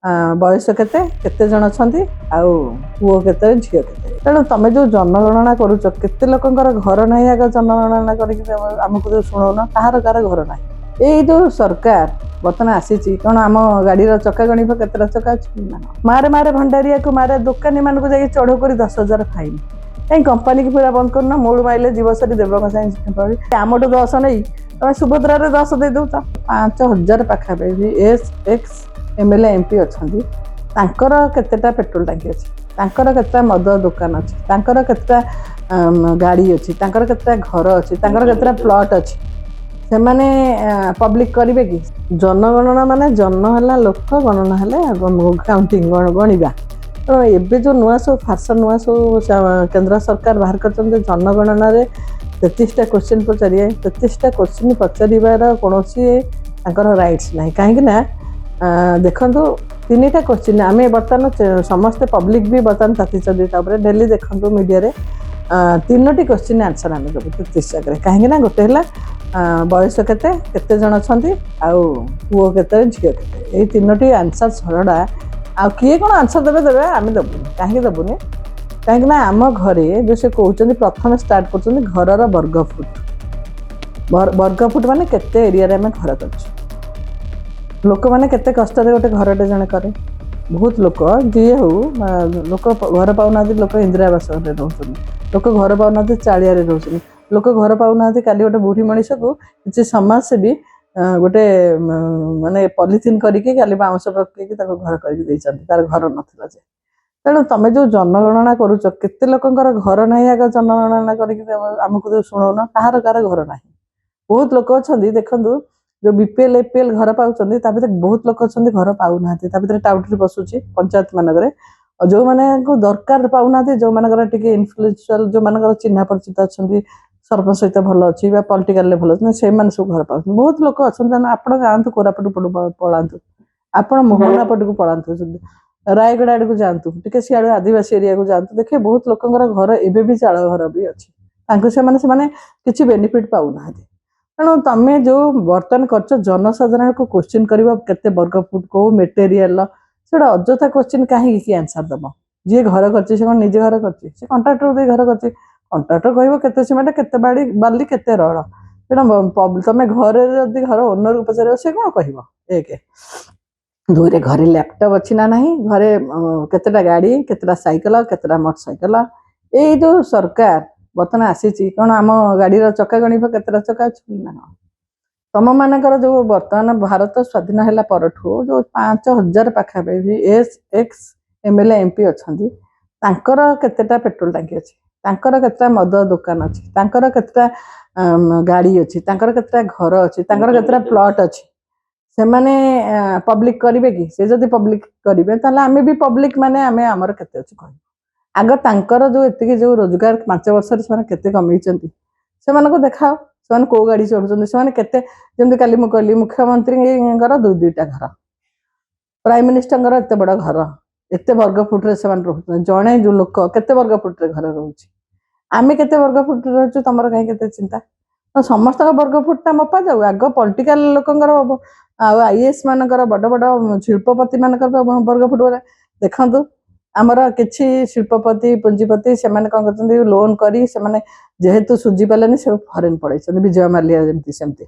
बयस केते केते जन अछंती आउ पुओ केते झियो केते तेणु तमे जो जनगणना करूच केते लोकंकर घर नाही आग जनगणना करके आमको जो सुनौन कहार कार घर नाही ये जो सरकार बर्तमान आसी कौन आम गाड़ी चक्का गणिब केतटा चक्का अच्छी मारे मारे भंडारिया को मारे दुकानी मान को जाकि चढ़ कर 10,000 फाइन कहीं कंपानी की पूरा बंद करना मूल माइले जीवसारी देवक साइंस आम 10 नहीं तुम सुभद्रा 10 दे दौ 5,000 पाखापाखि एस एक्स एमएलए एमपी अच्छा केतेटा पेट्रोल टांकी अच्छी केतेटा मद दुकान अच्छी केतेटा गाड़ी अच्छी केतेटा घर अच्छी केतेटा प्लॉट अच्छी से माने पब्लिक करेंगे कि जनगणना माने जन है लोक गणना है काउंटिंग गणिबा तो एबे जो नुआ सब फार्सन नुआ सब केंद्र सरकार बाहर कर जनगणना 33टा क्वेश्चन पचारे 33टा क्वेश्चन पचार कौन राइट्स ना कहीं देखु 3टा क्वेश्चन आम बर्तमान समस्ते पब्लिक भी बर्तमान ताती डेली देखु मीडिया 3टी क्वेश्चन आंसर आम देव 33 जगह कहीं गोटे बयस केते केते जन अछंती आउ पुओ केते झियो केते ए 3टी आंसर छड़ा आ किए कौन आंसर देवे आम देवुनि कहीं देवुनि कहीं आम घरे जो से कहते प्रथम स्टार्ट कर घर वर्गफुट माने केते एरिया रे आम घर कर लोक मैंने केते कष्ट गोटे घरटे जड़े करे बहुत लोक जी हो लोक घर पाऊना लोक इंदिरा आवास रोचे लोक घर पाऊना चाड़िया रोचे लोक घर पाऊना काली गोटे बुढ़ी मनीष को किसी समाजसेवी गोटे माने पॉलिथिन करके काली बाउंश पकईकी घर करके तार घर नाला तेणु तुम जो जनगणना करूच केते लोकंकर घर नहीं आग जनगणना करके आमको जो सुनौन कहार कार घर ना बहुत लोक अच्छा देखु जो बीपीएल एपीएल घर पाँच बहुत लोक अच्छा घर पाऊना टाउटरी पशुची पंचायत मानक जो मैंने दरकार पाऊना जो मानकर टी इनफ्लुएंशियल जो मान चिन्ह परिचित अच्छा सरपंच सहित भल अच्छी पॉलिटिकल भल अच्छे से सब घर पाँच बहुत लोक अच्छा आप गाँव कोरापुट पलांतु आप मोहना पट को पलांतु रायगढ़ आड़ को जातु टे सियाड़ आदिवासी एरिया को जातु देखिए बहुत लोकंर घर एवं भी चाल घर भी अच्छी से किसी बेनिफिट पाऊना तेणु तुम जो बर्तमान कर जनसाधारण को क्वेश्चन कर वर्गफुट को मेटेरियल से अजथा क्वेश्चन कहीं आंसर दब जी घर कर निजे घर कर कंट्राक्टर दे घर कर कंट्राक्टर कह केते सीमेंट केते बाड़ी बाली केते रड़ तेणु तुम घर जदि घर ओनर को पचार से कौन कह एक दुई घरे लैपटॉप अच्छी ना नहीं घरे केतेटा गाड़ी केतेटा साइकिल केतेटा मोटरसाइकिल ये जो सरकार बर्तमान आसी कौन आम गाड़ी चक्का गणिब केतेटा चक्का अच्छी ना तुम मानकर जो बर्तमान भारत स्वाधीन है परठू जो 5,000 पाखापाखि एस एक्स एमएलए एमपी अच्छा केतेटा पेट्रोल टांकी अच्छी केतेटा मद दुकान अच्छी केतेटा गाड़ी अच्छी केतेटा घर अच्छी केतेटा प्लॉट अच्छी से माने पब्लिक करेंगे कि से जदि पब्लिक करेंगे ताले आमे भी पब्लिक माने आमे आमर केते अच्छी कह आग तांकर जो एतिकी जो रोजगार 5 वर्ष से कमे से देखाओ से कौ गाड़ी चढ़ुं से जमी काली कहली मुख्यमंत्री दुईटा घर प्राइम मिनिस्टर एत बड़ घर एत वर्गफुट्रे से जड़े जो लोक केते वर्गफुट्रे घर रोचे आमे केते वर्गफुट रोचु तुम कहीं केते चिंता समस्त वर्गफुटा मपा जाऊ आग पॉलिटिकल लोकंर आईएएस मानकर बड़ बड़ शिल्पपति मानकर वर्गफुट देखु आमर किसी शिल्पपति पुंजीपति से कौन कर लोन करी जेहेतु सुझी पारे से फरेन पड़े विजय माल्या जमी सेमती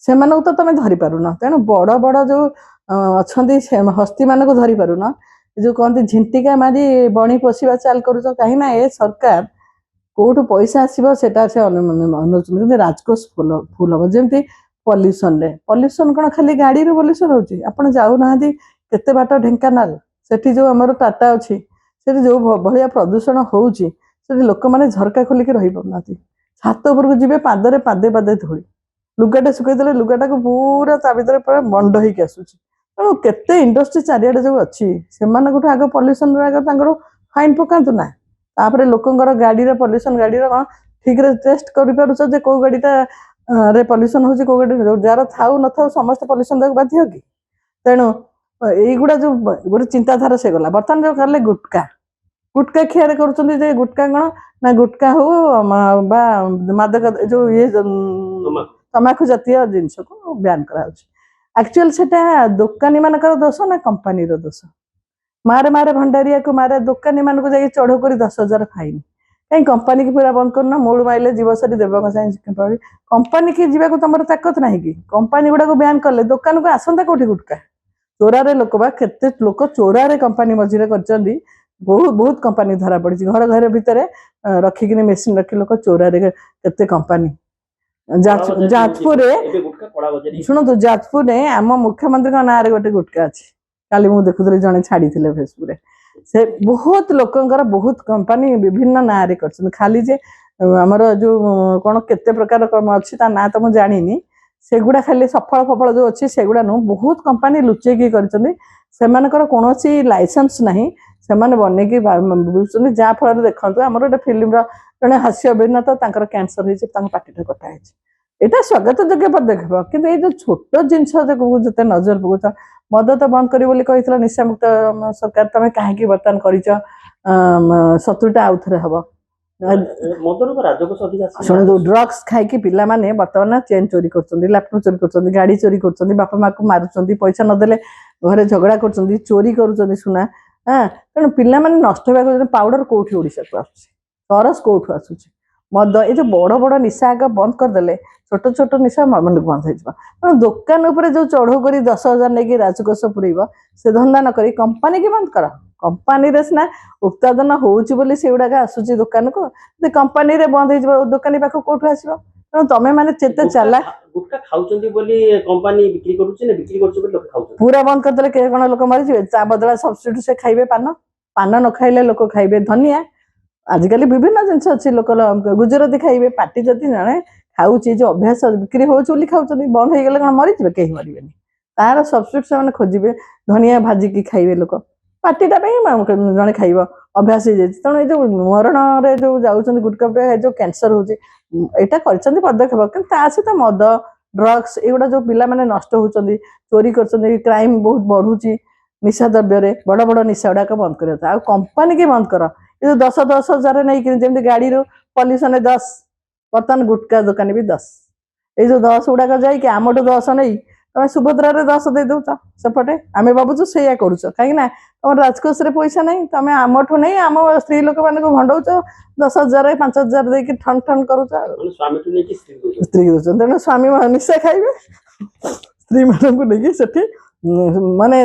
से तो तुम धरी पारुन तेणु बड़ बड़ जो अच्छा हस्ती मान को धरी पारुन जो कहते झिंटिका मारी बणी पोषा चाल कर कहीं ए सरकार कौटू पैसा आसो से अनुचित राजकोष फुल हम जमी पल्यूसन कौन खाली गाड़ी पल्यूसन होची आपण जाऊना केते बाट ढेंकानाल सेठी जो आमर टाटा अच्छी से जो भाया प्रदूषण होची लोक मैंने झरका खोलिक रही पाना छात उपर को जी पादे पादे पादे धूली लुगाटे सुखईदे लुगाटा को पूरा ता भर पूरा मंड होगी आसूची तेणु केते इंडस्ट्री चारिआडे जो अच्छी से आग पल्यूसन आग फाइन पकातु ना तापर लोकंर गाड़ी पल्यूसन गाड़ी कौन ठीक टेस्ट कर कौ गाड़ीटा रे पल्यूसन हो गाड़ी जार थाऊ न था समस्त पल्यूसन देख बाध्य कि तेणु युवा जो गोटे चिंताधारा से गला बर्तमान जो कले गुटका खिया कर गुटका कौन ना गुटका हो मादक जो ये तमाकू जातीय जिनस को ब्यान करा एक्चुअल सेटा दुकानी मानकर दोष ना कंपनी दोष मारे मारे भंडारिया को मारे दुकानी मान को जाके चढ़ो कर 10,000 फाइन कहीं कंपनी की पूरा बंद करना मूल माइले जीवसारी देवक कंपनी की जीवा तुम ताकत ना कि कंपनी गुड़ा को बैन कले दुकान को आसंता कौटी गुटका चोरारे लोक बा केते लोक चोरारे कंपनी मझे कर बहुत बहुत कंपनी धरा पड़ी घर घर भितर रखिकी मेसीन रखी लोक चोरारे केते कंपनी जाजपुर शुणु जाजपुर आम मुख्यमंत्री ना गोटे गुटका अच्छी काली मुझे देखुली जड़े छाड़ी फेसबुक से बहुत लोकंर बहुत कंपनी विभिन्न ना कर खाली जे आमर जो कौन केते प्रकार अच्छी ना तो मुझे जानी सेगुड़ा खाली सफल फफल जो अच्छी सेगुड़ा नु बहुत कंपनी लुचेकी कर कौन लाइसेंस नहीं से बनईकी जहाँफल देखो आम गोटे फिल्म जड़े हास्य अभिनेता कैंसर हो पार्टी कटा यहाँ स्वागत योग्य पदक्षेप कि ये जो छोट जिनस जिते नजर पकाच मद तो बंद कर निशा मुक्त सरकार तुम कहीं बर्तमान कर 70टा आउ थे हम शुणु ड्रग्स खाई पिला माने बर्तमान चेन चोरी कर लैपटॉप चोरी कर गाड़ी चोरी कर बापा माँ को मारुंच पैसा नदेले घरे झगड़ा कर चोरी कर सुना हाँ तेणु पिला माने नष्ट होगा पाउडर कौटी ओडिशा को आसुची तरस कौटू आसुची मद ये जो बड़ बड़ निशा आग बंद करदे छोट छोट निशा मन बंद हो दुकान उपर जो चढ़ो कर 10,000 नहीं राजकोष पुरेब से धंदा नक कंपनी की बंद कर कंपनी सीना उत्पादन होगी से गुड़ाक आसूची दुकान को कंपनी बंद हो दुकानी पाख कौटू आस तमें मैंने चेते चला पूरा बंद करदे कौन लोक मरीजे चा बदला सब्सिट्यूट से खाइबे पान पान न खाइले लोक खाइबे धनिया आजिकल विभिन्न जिन अच्छी लोक गुजराती खाइबे पार्टी जदि जड़े खाऊची जो अभ्यास बिक्री हो खाऊ बंद हो गले कौन मरीजे कहीं मरवे तार सब्सिट्यूट से खोजे धनिया भाजिकी खाइबे लोक पार्टीटा जड़े खाइब अभ्यास हो तेणु ये जो मरण जो जाऊँ गुटका जो कैंसर हो पदक्षेप कि सहित मद ड्रग्स एगुड़ा जो पिला माने नष्ट होती चोरी कर क्राइम बहुत बढ़ुची निशा द्रव्य बड़ बड़ निशा गुड़ाक बंद कर कंपनी की बंद कर ये 10,000 नहीं जमी गाड़ी पल्यूसन 10 बर्तमान गुटका दुकानी भी 10 ये जो 10 गुड़ाक जाकि आमठू 10 नहीं तुम सुभद्रा 10 दे दौच सेपटे आम भावुँ से करुच कहीं तुम राजकोष पैसा नहीं तुम आमठू नहीं आम स्त्री लोक मान भंडौच 10,000 5,000 देकी ठन ठन करुच स्त्री दौर तेणु स्वामी निशा खाइबे स्त्री मानक नहीं माने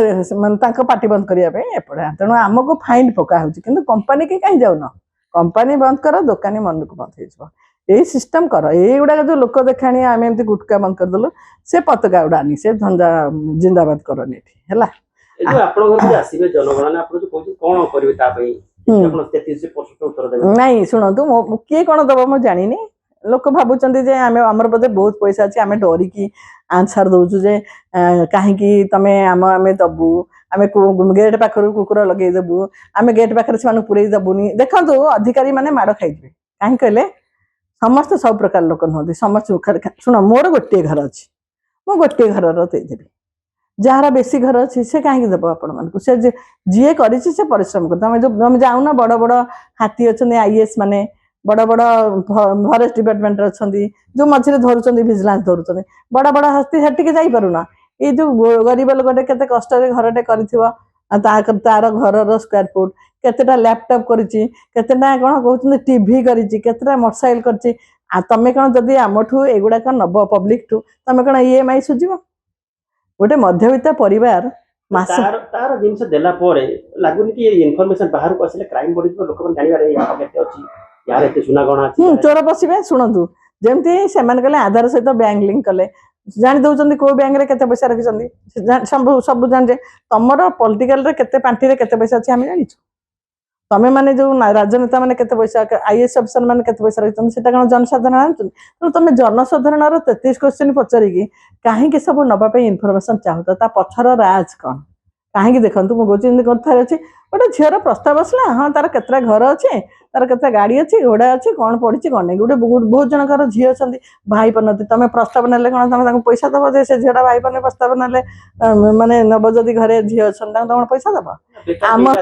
पार्टी बंद करने एपटे तेणु आमको फाइन पका हो कंपनी की कहीं जाऊन कंपनी बंद कर दुकानी मन को बंद हो यही सिस्टम कर ये गुड़ाक जो लोक देखाणी आम एमती गुटका बंद करदेलु से पताका उड़ानी से धंदा जिंदाबाद करनी नहीं शुणु किए कौन दब मुझे जानी लोक भावुं आमर बोधे बहुत पैसा अच्छे आम डरिकी आंसर दौचु जे कहीं तमें आम आम दबू आम गेट पाखर कुकुर लगे देबू आम गेट पाखे से पुरे दबुनी देखो अधिकारी मैंने माड़ खाइबे कहीं कहले समस्त सब प्रकार लोक नुहति समस्त शुण मोर गोटे घर अच्छी मु गोटे घर देदेवी जार बेसी घर अच्छी से कहीं देव आपण मान से जी कर परिश्रम कर तुम जाऊन बड़ बड़ हाथी अच्छा IAS माने बड़ बड़ फरेस्ट डिपार्टमेंट अच्छा जो मझे धरुंच भिजिलांस धरुंच बड़ बड़ हाथी सेटिके जापरुना ये जो गरीब लोक के कष्ट घरटे कर तार घर स्क्वायर फुट केतेटा लैपटॉप करतेटा कौन कहते टीवी करतेटा मोटरसाइकेल कर तमें कौन जदि आमठू एगुड़ाक नब पब्लिक ठू तमें कौन EMI सुझिब गोटे मध्यवित्त परिवार तार जिनस देला परे लागुनी कि इनफॉरमेशन बाहर को आसिले क्राइम बढ़ि लोक मन जानिबारे या केते अछि यार एते सुना गणा अछि चोर पसिबे सुनंतु जेमती सेमान कले आधार सहित बैंक लिंक कले जानी दउचंदी को बैंक रे केते पैसा रखिसंदी सब जान जे तमरो पॉलिटिकल रे केते पार्टी रे केते पैसा अछि हम जानिछु तमें माने जो राजनेता माने केते पैसा IAS अफसर माने केते पैसा रखिसंदी सेटा कोन जनसाधारण जानछन तमे जनसाधारण रो 33 क्वेश्चन पचारिकी कहीं सब नबा पे इनफॉरमेशन चाहता ता पछर राज कौन कहीं देखु मुझे कथा अच्छी गोटे झीर प्रस्ताव आसला हाँ तार केतटा घर अच्छे तार केतटा गाड़ी अच्छी घोड़ा अच्छी कौन पढ़ी कौन नहीं गोटे बहुत जनकर झी अच्छा भाई पारती तुम प्रस्ताव ना कौन तुम पैसा दब जे से झीटा भाई पाने प्रस्ताव ना माने नब जदि घरे झी अच्छा तुम पैसा दब आम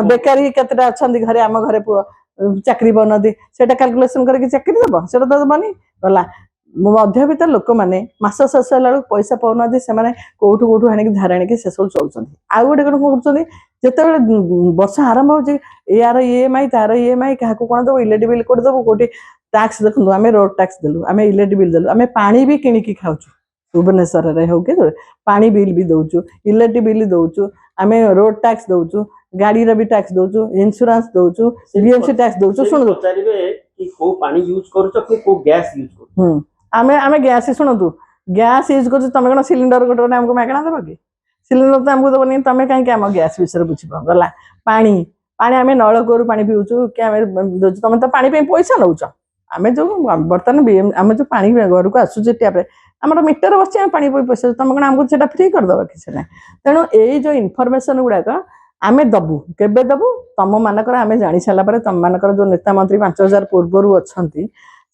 बेकारी केतटा अच्छा घरे आम घरे पुओ चाकरी बनती से कैलकुलेसन करके चाकरी दब से दबनी गला ମଧ୍ୟବିତ୍ତ ଲୋକମାନେ ମାସ ଶେଷ ହେଲା ବେଳକୁ ପଇସା ପାଉନାହାନ୍ତି, ସେମାନେ କୋଉଠୁ ଆଣିକି ଧାର ଆଣିକି ସେସବୁ ଚଳୁଛନ୍ତି। ଆଉ ଗୋଟେ କ'ଣ କରୁଛନ୍ତି, ଯେତେବେଳେ ବର୍ଷ ଆରମ୍ଭ ହେଉଛି ୟାର EMI ତାର EMI, କାହାକୁ କ'ଣ ଦେବୁ, ଇଲେକ୍ଟ୍ରି ବିଲ୍ କୋଉଠି ଦେବୁ, କୋଉଠି ଟ୍ୟାକ୍ସ ଦେଖନ୍ତୁ, ଆମେ ରୋଡ୍ ଟ୍ୟାକ୍ସ ଦେଲୁ, ଆମେ ଇଲେକ୍ଟ୍ରି ବିଲ୍ ଦେଲୁ, ଆମେ ପାଣି ବି କିଣିକି ଖାଉଛୁ ଭୁବନେଶ୍ୱରରେ ହଉ କି ପାଣି ବିଲ୍ ବି ଦଉଛୁ, ଇଲେକ୍ଟ୍ରି ବିଲ୍ ଦଉଛୁ, ଆମେ ରୋଡ୍ ଟ୍ୟାକ୍ସ ଦଉଛୁ, ଗାଡ଼ିର ବି ଟ୍ୟାକ୍ସ ଦଉଛୁ, ଇନ୍ସୁରାନ୍ସ ଦଉଛୁ, BMC ଟ୍ୟାକ୍ସ ଦଉଛୁ। ଶୁଣନ୍ତୁ, ପଚାରିବେ କି କୋଉ ପାଣି ୟୁଜ କରୁଛ, କୋଉ ଗ୍ୟାସ ୟୁଜ କରୁଛ। ଆମେ ଗ୍ୟାସ୍, ଶୁଣନ୍ତୁ, ଗ୍ୟାସ୍ ୟୁଜ୍ କରୁଛୁ, ତମେ କ'ଣ ସିଲିଣ୍ଡର ଗୋଟେ ଆମକୁ ମାଗଣା ଦେବ କି? ସିଲିଣ୍ଡର ତ ଆମକୁ ଦେବନି, ତମେ କାହିଁକି ଆମ ଗ୍ୟାସ୍ ବିଷୟରେ ବୁଝିବ? ଗଲା ପାଣି ଆମେ ନଳକୂଅରୁ ପାଣି ପିଉଛୁ କି ଆମେ ଦେଉଛୁ, ତମେ ତ ପାଣି ପାଇଁ ପଇସା ନେଉଛ। ଆମେ ଯେଉଁ ବର୍ତ୍ତମାନ ଆମେ ଯେଉଁ ପାଣି ଘରକୁ ଆସୁଛେ ଟ୍ୟାପ୍ରେ, ଆମର ମିଟର ବସିଛି, ଆମେ ପାଣି ପଇସା, ତମେ କ'ଣ ଆମକୁ ସେଟା ଫ୍ରି କରିଦେବ? କିଛି ନାହିଁ। ତେଣୁ ଏଇ ଯେଉଁ ଇନଫର୍ମେସନ୍ ଗୁଡ଼ାକ ଆମେ ଦେବୁ, କେବେ ଦେବୁ? ତମମାନଙ୍କର ଆମେ ଜାଣି ସାରିଲା ପରେ, ତମମାନଙ୍କର ଯେଉଁ ନେତା ମନ୍ତ୍ରୀ 5000 ପୂର୍ବରୁ ଅଛନ୍ତି,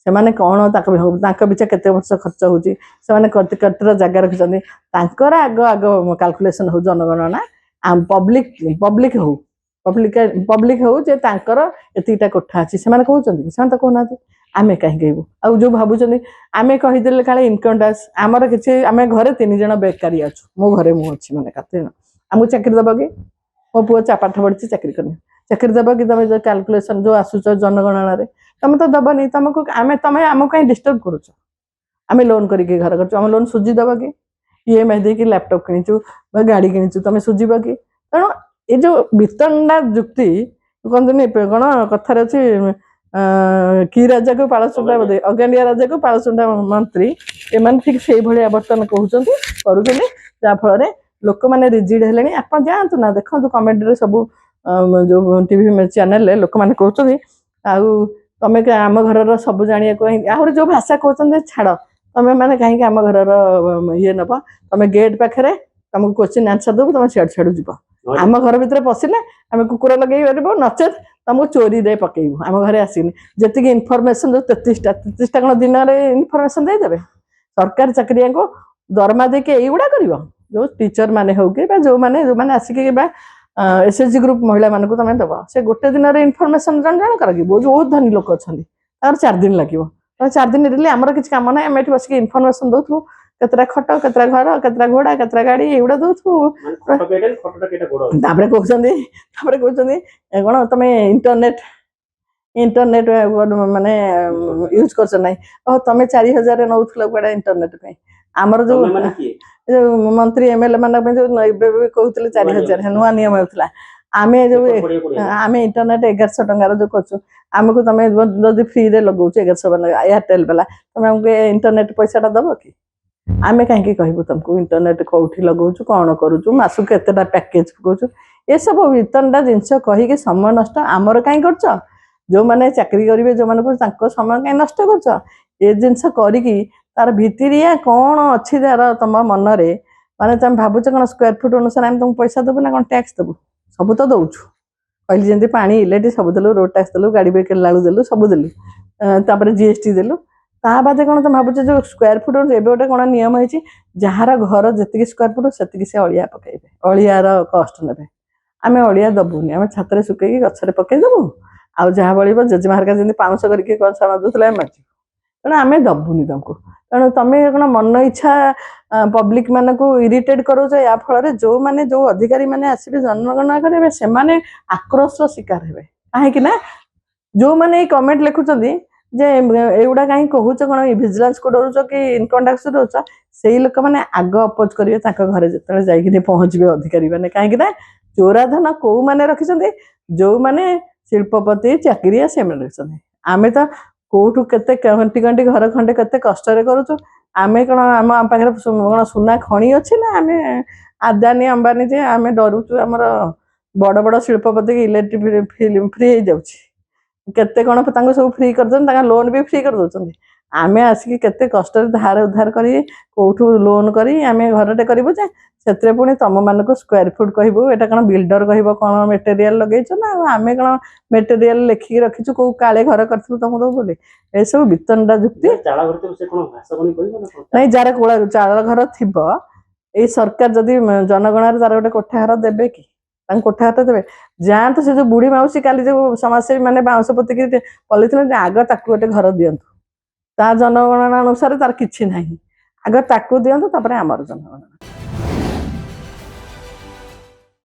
ସେମାନେ କ'ଣ ତାଙ୍କ ପିଛା କେତେ ବର୍ଷ ଖର୍ଚ୍ଚ ହେଉଛି, ସେମାନେ କେତେଟା ଜାଗା ରଖିଛନ୍ତି, ତାଙ୍କର ଆଗ କାଲକୁଲେସନ୍ ହଉ ଜନଗଣନା, ପବ୍ଲିକ ହଉ ଯେ ତାଙ୍କର ଏତିକିଟା କୋଠା ଅଛି, ସେମାନେ କହୁଛନ୍ତି, ସେମାନେ ତ କହୁନାହାନ୍ତି। ଆମେ କାହିଁ କହିବୁ? ଆଉ ଯେଉଁ ଭାବୁଛନ୍ତି ଆମେ କହିଦେଲେ କାଳେ ଇନକମ୍ ଟ୍ୟାକ୍ସ, ଆମର କିଛି, ଆମେ ଘରେ 3 ଜଣ ବେକାରୀ ଅଛୁ, ମୋ ଘରେ ମୁଁ ଅଛି, ମାନେ କେତେ ଜଣ, ଆମକୁ ଚାକିରି ଦେବ କି? ମୋ ପୁଅ ପାଠ ପଢିଛି, ଚାକିରି କରିନି, ଚାକିରି ଦେବ କି? ତମେ ଯେଉଁ କାଲକୁଲେସନ୍ ଯେଉଁ ଆସୁଛ ଜନଗଣନାରେ, ତମେ ତ ଦେବନି। ତମେ ଆମକୁ କାହିଁ ଡିଷ୍ଟର୍ବ କରୁଛ? ଆମେ ଲୋନ୍ କରିକି ଘର କରୁଛୁ, ଆମ ଲୋନ୍ ସୁଝି ଦେବ କି? EMI ଦେଇକି ଲ୍ୟାପଟପ୍ କିଣିଛୁ ବା ଗାଡ଼ି କିଣିଛୁ, ତମେ ସୁଝିବ କି? ତେଣୁ ଏ ଯେଉଁ ବିତଣ୍ଡା ଯୁକ୍ତି କହନ୍ତିନି, କ'ଣ କଥାରେ ଅଛି, କି ରାଜାକୁ ପାଳସୁଣ୍ଡା ବୋଧେ, ଅଗାଣ୍ଡିଆ ରାଜାକୁ ପାଳସୁଣ୍ଡା ମନ୍ତ୍ରୀ, ଏମାନେ ଠିକ୍ ସେଇଭଳିଆ ବର୍ତ୍ତମାନ କହୁଛନ୍ତି, କରୁଛନ୍ତି, ଯାହାଫଳରେ ଲୋକମାନେ ରିଜିଡ୍ ହେଲେଣି। ଆପଣ ଯାଆନ୍ତୁ ନା, ଦେଖନ୍ତୁ କମେଣ୍ଟରେ ସବୁ ଯେଉଁ TV ଚ୍ୟାନେଲରେ ଲୋକମାନେ କହୁଛନ୍ତି, ଆଉ ତମେ ଆମ ଘରର ସବୁ ଜାଣିବାକୁ ଆହୁରି ଯେଉଁ ଭାଷା କହୁଛନ୍ତି, ଛାଡ଼, ତମେ ମାନେ କାହିଁକି ଆମ ଘରର ଇଏ ନେବ? ତମେ ଗେଟ୍ ପାଖରେ ତମକୁ କୋଶ୍ଚିନ୍ ଆନ୍ସର ଦେବୁ, ତମେ ସିଆଡ଼ୁ ଯିବ। ଆମ ଘର ଭିତରେ ପଶିଲେ ଆମେ କୁକୁର ଲଗେଇ ପାରିବୁ, ନଚେତ୍ ତମକୁ ଚୋରିରେ ପକେଇବୁ, ଆମ ଘରେ ଆସିନି। ଯେତିକି ଇନଫର୍ମେସନ୍, ଯେଉଁ 33ଟା କ'ଣ ଦିନରେ ଇନଫର୍ମେସନ୍ ଦେଇଦେବେ? ସରକାରୀ ଚାକିରିଆଙ୍କୁ ଦରମା ଦେଇକି ଏଇଗୁଡ଼ା କରିବ? ଯେଉଁ ଟିଚର ମାନେ ହଉ କି ବା ଯେଉଁମାନେ ଆସିକି ବା SHG ଗ୍ରୁପ୍ ମହିଳାମାନଙ୍କୁ ତମେ ଦେବ, ସେ ଗୋଟେ ଦିନରେ ଇନଫର୍ମେସନ୍ ଜଣଙ୍କର କି? ବହୁତ ଧନୀ ଲୋକ ଅଛନ୍ତି, ତାଙ୍କର 4 ଦିନ ଲାଗିବ। 4 ଦିନ ଦେଲେ ଆମର କିଛି କାମ ନାହିଁ, ଆମେ ଏଠି ବସିକି ଇନଫର୍ମେସନ୍ ଦଉଥିବୁ, କେତେଟା ଖଟ, କେତେଟା ଘର, କେତେଟା ଘୋଡ଼ା, କେତେଟା ଗାଡ଼ି, ଏଇଗୁଡ଼ା ଦଉଥିବୁ। ତାପରେ କହୁଛନ୍ତି କ'ଣ, ତମେ ଇଣ୍ଟରନେଟ୍ ମାନେ ୟୁଜ୍ କରୁଛ ନାହିଁ? ତମେ 4000 ନେଉଥିଲ କୁଆଡ଼େ ଇଣ୍ଟରନେଟ୍ ପାଇଁ? ଆମର ଯେଉଁ ମନ୍ତ୍ରୀ MLA ମାନଙ୍କ ପାଇଁ ଯେଉଁ ଏବେ କହୁଥିଲେ 4000, ନୂଆ ନିୟମ ହେଉଥିଲା। ଆମେ ଇଣ୍ଟରନେଟ୍ 1100 ଟଙ୍କାର ଯେଉଁ କରୁଛୁ, ଆମକୁ ତମେ ଯଦି ଫ୍ରିରେ ଲଗାଉଛୁ 1100 ବାଲା ଏୟାରଟେଲ୍ ବାଲା, ତମେ ଆମକୁ ଇଣ୍ଟରନେଟ୍ ପଇସାଟା ଦେବ କି? ଆମେ କାହିଁକି କହିବୁ ତମକୁ ଇଣ୍ଟରନେଟ୍ କୋଉଠି ଲଗାଉଛୁ, କ'ଣ କରୁଛୁ, ମାସକୁ କେତେଟା ପ୍ୟାକେଜ୍ ପକାଉଛୁ? ଏସବୁ ବିତଣ୍ଡା ଜିନିଷ କହିକି ସମୟ ନଷ୍ଟ ଆମର କାହିଁ କରୁଛ? ଯେଉଁମାନେ ଚାକିରି କରିବେ, ଯେଉଁମାନଙ୍କୁ, ତାଙ୍କ ସମୟ କାହିଁ ନଷ୍ଟ କରୁଛ? ଏ ଜିନିଷ କରିକି ତାର ଭିତିରିଆ କ'ଣ ଅଛି ତାର ତମ ମନରେ, ମାନେ ତମେ ଭାବୁଛ କ'ଣ ସ୍କୋୟାର ଫୁଟ ଅନୁସାରେ ଆମେ ତମକୁ ପଇସା ଦେବୁ ନା କ'ଣ ଟ୍ୟାକ୍ସ ଦେବୁ? ସବୁ ତ ଦେଉଛୁ, କହିଲି ଯେମିତି ପାଣି, ଇଲେକ୍ଟ୍ରି ସବୁ ଦେଲୁ, ରୋଡ୍ ଟ୍ୟାକ୍ସ ଦେଲୁ, ଗାଡ଼ି ବି କିଣିଲା ବେଳକୁ ଦେଲୁ, ସବୁ ଦେଲୁ, ତାପରେ GST ଦେଲୁ। ତା ବାଦେ କ'ଣ ତମେ ଭାବୁଛ ଯେଉଁ ସ୍କୋୟାର ଫୁଟ, ଏବେ ଗୋଟେ କ'ଣ ନିୟମ ହେଇଛି, ଯାହାର ଘର ଯେତିକି ସ୍କୋୟାର ଫୁଟ ସେତିକି ସେ ଅଳିଆ ପକେଇବେ, ଅଳିଆର କଷ୍ଟ ନେବେ। ଆମେ ଅଳିଆ ଦେବୁନି, ଆମେ ଛାତରେ ଶୁଖେଇକି ଗଛରେ ପକେଇଦେବୁ, ଆଉ ଯାହା ବଳିବ ଜେଜେମା ହେରିକା ଯେମିତି ପାଉଁଶ କରିକି କଂସା ମାଜୁଥିଲେ ଆମେ ମାଜିବୁ। ତେଣୁ ଆମେ ଦେବୁନି ତମକୁ। ତେଣୁ ତମେ କ'ଣ ମନ ଇଚ୍ଛା ପବ୍ଲିକ ମାନଙ୍କୁ ଇରିଟେଟ୍ କରୁଛ? ୟା ଫଳରେ ଯେଉଁ ଅଧିକାରୀ ମାନେ ଆସିବେ ଜନଗଣନା କରିବେ, ସେମାନେ ଆକ୍ରୋଶର ଶିକାର ହେବେ। କାହିଁକି ନା ଯେଉଁମାନେ ଏଇ କମେଣ୍ଟ ଲେଖୁଛନ୍ତି ଯେ ଏଗୁଡ଼ା କାହିଁ କହୁଛ, କ'ଣ ଭିଜିଲାନ୍ସକୁ ଡରୁଛ କି ଇନକମ୍ ଟ୍ୟାକ୍ସକୁ ଡରୁଛ, ସେଇ ଲୋକମାନେ ଆଗ ଅପୋଜ କରିବେ ତାଙ୍କ ଘରେ ଯେତେବେଳେ ଯାଇକିରି ପହଞ୍ଚିବେ ଅଧିକାରୀ ମାନେ। କାହିଁକି ନା ଚୋରାଧନ କୋଉମାନେ ରଖିଛନ୍ତି? ଯେଉଁମାନେ ଶିଳ୍ପପତି, ଚାକିରିଆ, ସେମାନେ ରଖିଛନ୍ତି। ଆମେ ତ କୋଉଠୁ କେତେ ଘଣ୍ଟି ଘର ଖଣ୍ଡେ କେତେ କଷ୍ଟରେ କରୁଛୁ। ଆମେ କ'ଣ ଆମ ପାଖରେ କ'ଣ ସୁନା ଖଣି ଅଛି ନା ଆମେ ଆଦାନୀ ଅମ୍ବାନୀ ଯେ ଆମେ ଡରୁଛୁ? ଆମର ବଡ଼ ବଡ଼ ଶିଳ୍ପପତି ଇଲେକ୍ଟ୍ରି ଫ୍ରି ହେଇଯାଉଛି, କେତେ କ'ଣ ତାଙ୍କୁ ସବୁ ଫ୍ରି କରିଦେଉଛନ୍ତି, ତାଙ୍କ ଲୋନ୍ ବି ଫ୍ରି କରିଦେଉଛନ୍ତି। ଆମେ ଆସିକି କେତେ କଷ୍ଟରେ ଧାର ଉଦ୍ଧାର କରି କୋଉଠୁ ଲୋନ୍ କରି ଆମେ ଘରଟେ କରିବୁ ଯେ, ସେଥିରେ ପୁଣି ତମମାନଙ୍କୁ ସ୍କୋୟାର ଫୁଟ କହିବୁ, ଏଇଟା କ'ଣ ବିଲ୍ଡର କହିବ କ'ଣ ମେଟେରିଆଲ ଲଗେଇଛ ନା? ଆମେ କ'ଣ ମେଟେରିଆଲ ଲେଖିକି ରଖିଛୁ କୋଉ କାଳେ ଘର କରିଥିଲୁ ତମକୁ ଦେବୁ ବୋଲି? ଏସବୁ ବିତଣ୍ଡା ଯୁକ୍ତି। ନାଇଁ, ଯାହାର ଚାଳ ଘର ଥିବ, ଏଇ ସରକାର ଯଦି ଜନଗଣନାରେ ତାର ଗୋଟେ କୋଠା ଘର ଦେବେ କି? ତାଙ୍କୁ କୋଠା ଘର ଦେବେ? ଯାଆନ୍ତୁ, ସେ ଯେଉଁ ବୁଢ଼ୀ ମାଉସୀ କାଲି ଯେଉଁ ସମାଜସେବୀ ମାନେ ବାଉଁଶ ପୋତିକି ପଲେଇଥିଲେ, ଆଗ ତାକୁ ଗୋଟେ ଘର ଦିଅନ୍ତୁ। ତା ଜନଗଣନା ଅନୁସାରେ ତାର କିଛି ନାହିଁ। ଆଗ ତାକୁ ଦିଅନ୍ତୁ ତାପରେ ଆମର ଜନଗଣନା।